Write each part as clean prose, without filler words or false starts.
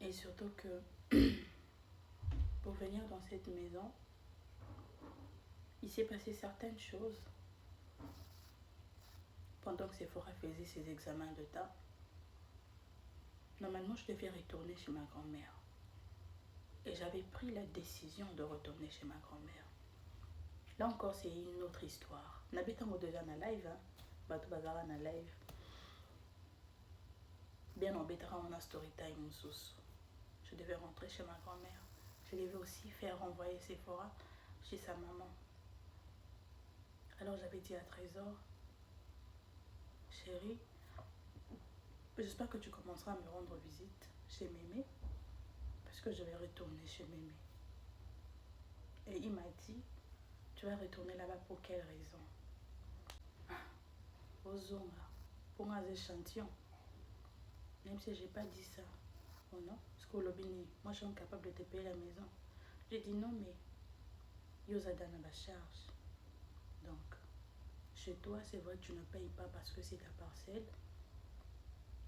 Et surtout que pour venir dans cette maison, il s'est passé certaines choses pendant que Sephora faisait ses examens de temps. Normalement, je devais retourner chez ma grand-mère. Et j'avais pris la décision de retourner chez ma grand-mère. Là encore, c'est une autre histoire. N'habitons déjà dans live, hein. Bato bazara na live. Bien on bêtera en story time sous. Je devais rentrer chez ma grand-mère. Je devais aussi faire renvoyer Sephora chez sa maman. Alors j'avais dit à Trésor, chérie, j'espère que tu commenceras à me rendre visite chez Mémé, parce que je vais retourner chez Mémé. Et il m'a dit, tu vas retourner là-bas pour quelle raison? Ozonga, pour un échantillon. Même si je n'ai pas dit ça. Oh non, parce que l'obini, moi je suis incapable de te payer la maison. J'ai dit non, mais Yozada n'a pas charge. Donc, chez toi, c'est vrai que tu ne payes pas parce que c'est ta parcelle.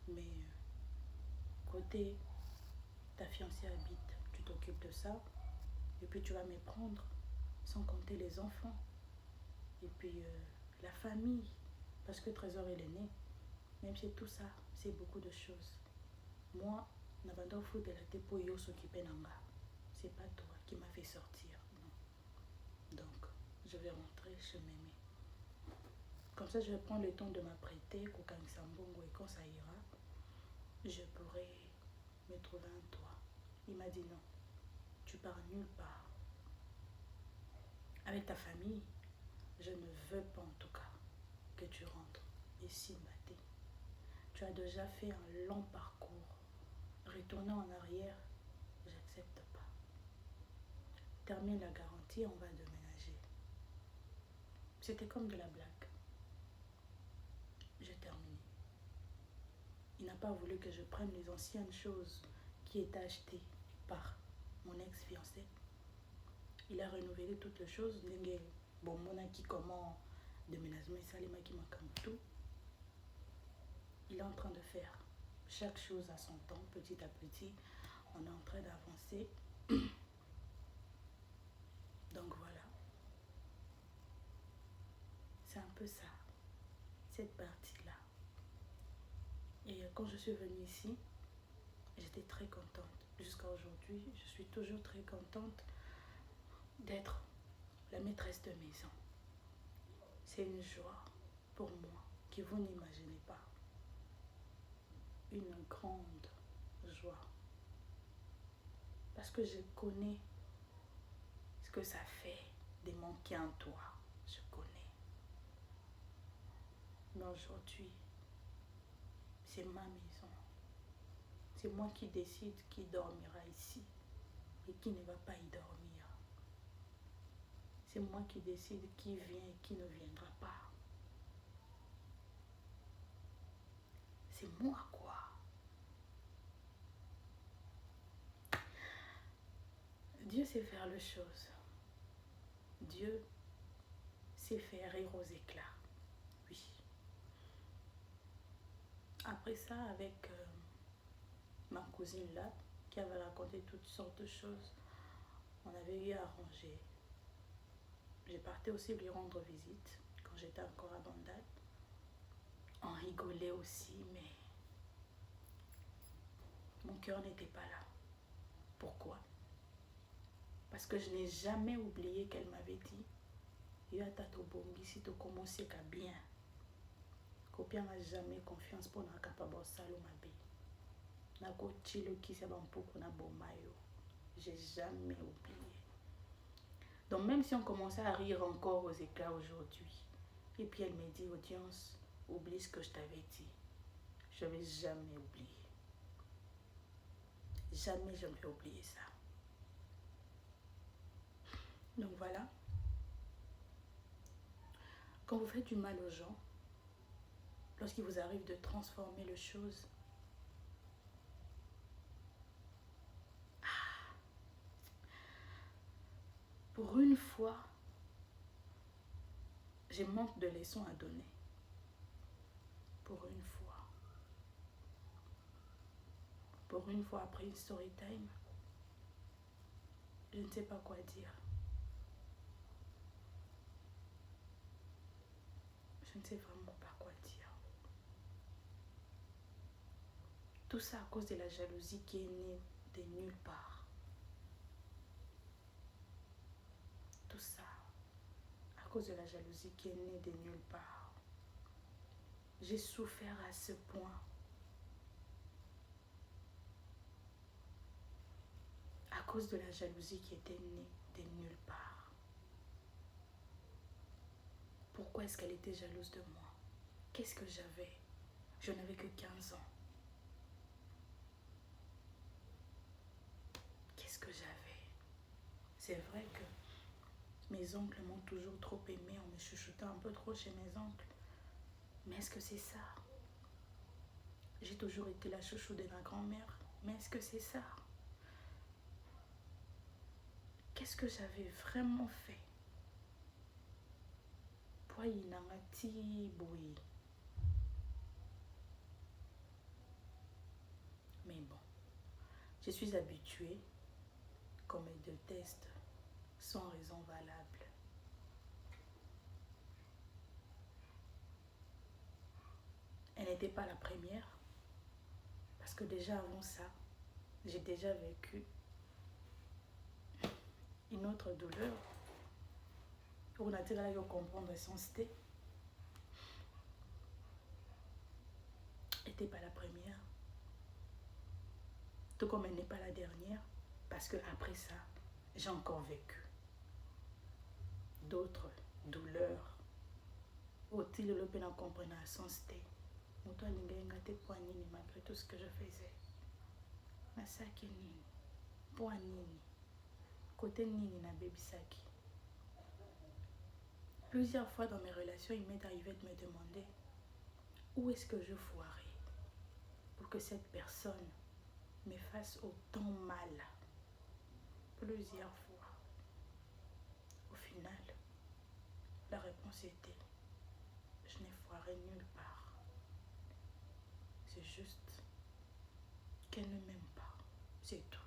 Mais côté ta fiancée habite, tu t'occupes de ça. Et puis tu vas me prendre, sans compter les enfants. Et puis la famille. Parce que Trésor est l'aîné. Même si tout ça, c'est beaucoup de choses. Moi, Nabando fout de la dépôt yo s'occuper nanga. C'est pas toi qui m'a fait sortir. Non. Donc, je vais rentrer chez Mémé. Comme ça, je vais prendre le temps de m'apprêter, Kokang Sambongo, et quand ça ira, je pourrai me trouver un toit. Il m'a dit non, tu pars nulle part. Avec ta famille, je ne veux pas en tout cas que tu rentres ici, Maté. Tu as déjà fait un long parcours. Retourner en arrière, j'accepte pas. Termine la garantie, on va déménager. C'était comme de la blague. J'ai terminé. Il n'a pas voulu que je prenne les anciennes choses qui étaient achetées par mon ex-fiancé. Il a renouvelé toutes les choses. Bon, mon qui comment déménagement salima qui m'a tout. Il est en train de faire chaque chose à son temps, petit à petit. On est en train d'avancer. Donc voilà. C'est un peu ça, cette partie-là. Et quand je suis venue ici, j'étais très contente. Jusqu'à aujourd'hui, je suis toujours très contente d'être la maîtresse de maison. C'est une joie pour moi que vous n'imaginez pas. Une grande joie. Parce que je connais ce que ça fait de manquer en toi. Je connais. Mais aujourd'hui, c'est ma maison. C'est moi qui décide qui dormira ici et qui ne va pas y dormir. C'est moi qui décide qui vient et qui ne viendra pas. C'est moi quoi. Dieu sait faire les choses. Dieu sait faire rire aux éclats. Oui. Après ça, avec ma cousine là, qui avait raconté toutes sortes de choses, on avait eu à arranger. J'ai parti aussi lui rendre visite quand j'étais encore à Bandal. On rigolait aussi, mais mon cœur n'était pas là. Pourquoi? Parce que je n'ai jamais oublié qu'elle m'avait dit Yatato Bongi, si tu commences à bien, Kopia n'a jamais confiance pour n'a capable de salomabe. N'a ko chilo qui s'est beaucoup na bomayo. J'ai jamais oublié. Donc même si on commençait à rire encore aux éclats aujourd'hui, et puis elle me dit, audience, oublie ce que je t'avais dit. Je ne vais jamais oublier. Jamais je ne vais oublier ça. Donc voilà. Quand vous faites du mal aux gens, lorsqu'il vous arrive de transformer les choses, pour une fois, j'ai manque de leçons à donner. Pour une fois. pour une fois après une story time, je ne sais pas quoi dire. Je ne sais vraiment pas quoi dire. Tout ça à cause de la jalousie qui est née de nulle part. Tout ça à cause de la jalousie qui est née de nulle part. J'ai souffert à ce point. À cause de la jalousie qui était née de nulle part. Pourquoi est-ce qu'elle était jalouse de moi? Qu'est-ce que j'avais? Je n'avais que 15 ans. Qu'est-ce que j'avais? C'est vrai que mes oncles m'ont toujours trop aimé en me chuchotant un peu trop chez mes oncles. Mais est-ce que c'est ça? J'ai toujours été la chouchou de ma grand-mère. Mais est-ce que c'est ça? Qu'est-ce que j'avais vraiment fait? Mais bon, je suis habituée qu'on me déteste sans raison valable. Elle n'était pas la première, parce que déjà avant ça, j'ai déjà vécu une autre douleur. On a tiré à comprendre son sté. Elle n'était pas la première. Tout comme elle n'est pas la dernière, parce que après ça, j'ai encore vécu d'autres douleurs. Au-il le peine à comprendre à son sté. Malgré tout ce que je faisais. Nasaki nini. Pour nini. Côté nini na baby saki. Plusieurs fois dans mes relations, il m'est arrivé de me demander où est-ce que je foirais pour que cette personne me fasse autant mal. Plusieurs fois. Au final, la réponse était je n'ai foiré nulle part. C'est juste qu'elle ne m'aime pas. C'est tout.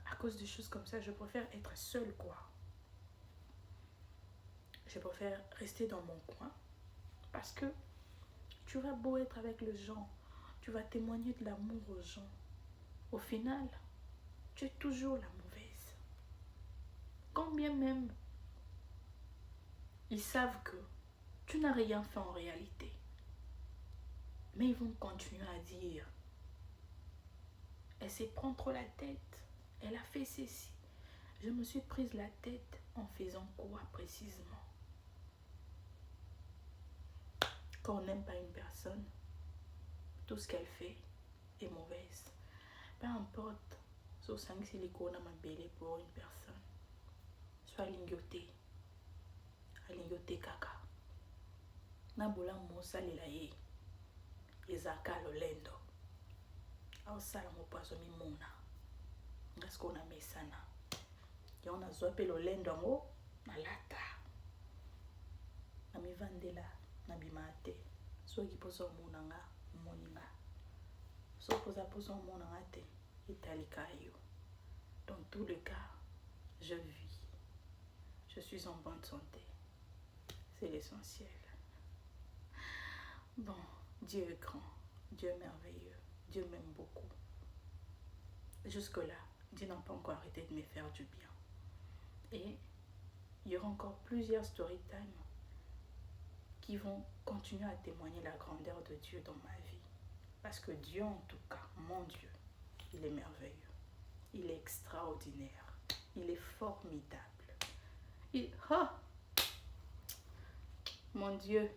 À cause de choses comme ça, je préfère être seule, quoi. Je préfère rester dans mon coin. Parce que tu vas beau être avec les gens, tu vas témoigner de l'amour aux gens. Au final, tu es toujours la mauvaise. Quand bien même, ils savent que tu n'as rien fait en réalité. Mais ils vont continuer à dire elle s'est pris trop la tête, elle a fait ceci. Je me suis prise la tête en faisant quoi précisément? Quand on n'aime pas une personne, tout ce qu'elle fait est mauvaise. Peu importe, so 5 silicones à ma belle pour une personne. Soit lignoté kaka. Nabola mosa lilaye. Ezaka lolendo. Aosala mopaso mimuna. Ngasko na mesana. Ya ona zoape lolendo yango na lata. Na mivandela na bimate. Soki poso mona nga moninga. So poso mona nga te italika yo. Dans tous les cas, je vis. Je suis en bonne santé. C'est l'essentiel. Bon, Dieu est grand. Dieu est merveilleux. Dieu m'aime beaucoup. Jusque-là, Dieu n'a pas encore arrêté de me faire du bien. Et il y aura encore plusieurs story time qui vont continuer à témoigner la grandeur de Dieu dans ma vie. Parce que Dieu, en tout cas, mon Dieu, il est merveilleux. Il est extraordinaire. Il est formidable. Mon Dieu,